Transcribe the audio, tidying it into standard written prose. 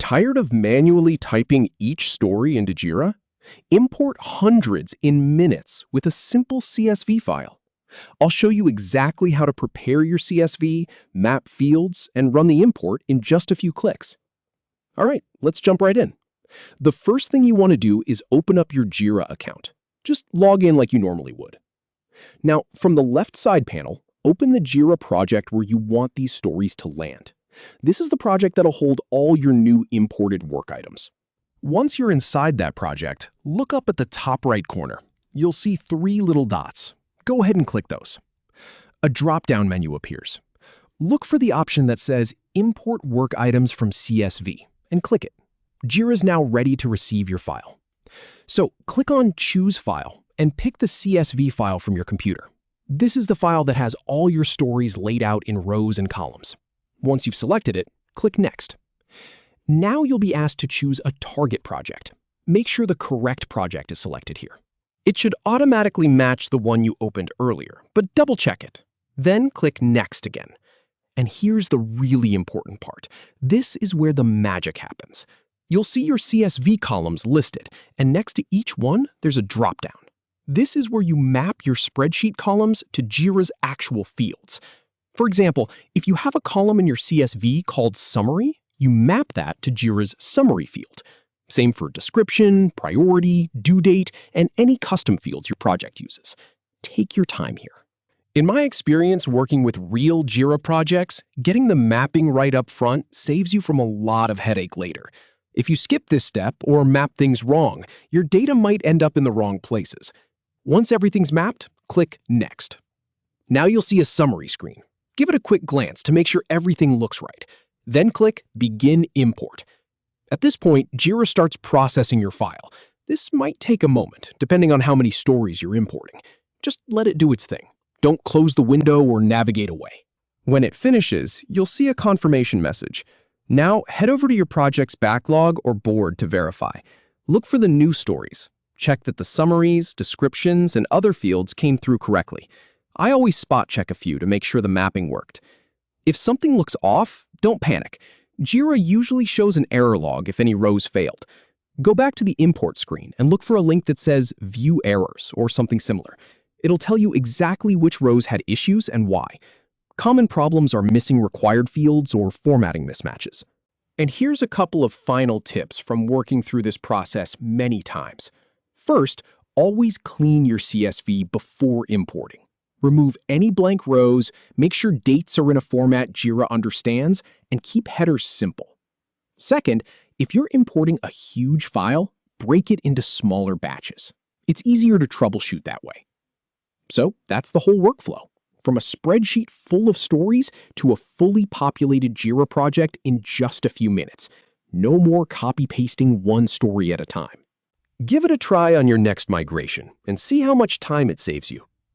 Tired of manually typing each story into Jira? Import hundreds in minutes with a simple CSV file. I'll show you exactly how to prepare your CSV, map fields, and run the import in just a few clicks. All right, let's jump right in. The first thing you want to do is open up your Jira account. Just log in like you normally would. Now, from the left side panel, open the Jira project where you want these stories to land. This is the project that'll hold all your new imported work items. Once you're inside that project, look up at the top right corner. You'll see 3 little dots. Go ahead and click those. A drop-down menu appears. Look for the option that says Import Work Items from CSV and click it. Jira is now ready to receive your file. So click on Choose File and pick the CSV file from your computer. This is the file that has all your stories laid out in rows and columns. Once you've selected it, click Next. Now you'll be asked to choose a target project. Make sure the correct project is selected here. It should automatically match the one you opened earlier, but double-check it. Then click Next again. And here's the really important part. This is where the magic happens. You'll see your CSV columns listed, and next to each one, there's a drop-down. This is where you map your spreadsheet columns to Jira's actual fields. For example, if you have a column in your CSV called Summary, you map that to Jira's Summary field. Same for description, priority, due date, and any custom fields your project uses. Take your time here. In my experience working with real Jira projects, getting the mapping right up front saves you from a lot of headache later. If you skip this step or map things wrong, your data might end up in the wrong places. Once everything's mapped, click Next. Now you'll see a summary screen. Give it a quick glance to make sure everything looks right. Then click Begin Import. At this point, Jira starts processing your file. This might take a moment, depending on how many stories you're importing. Just let it do its thing. Don't close the window or navigate away. When it finishes, you'll see a confirmation message. Now, head over to your project's backlog or board to verify. Look for the new stories. Check that the summaries, descriptions, and other fields came through correctly. I always spot check a few to make sure the mapping worked. If something looks off, don't panic. Jira usually shows an error log if any rows failed. Go back to the import screen and look for a link that says View Errors or something similar. It'll tell you exactly which rows had issues and why. Common problems are missing required fields or formatting mismatches. And here's a couple of final tips from working through this process many times. First, always clean your CSV before importing. Remove any blank rows, make sure dates are in a format Jira understands, and keep headers simple. Second, if you're importing a huge file, break it into smaller batches. It's easier to troubleshoot that way. So that's the whole workflow, from a spreadsheet full of stories to a fully populated Jira project in just a few minutes. No more copy-pasting one story at a time. Give it a try on your next migration and see how much time it saves you.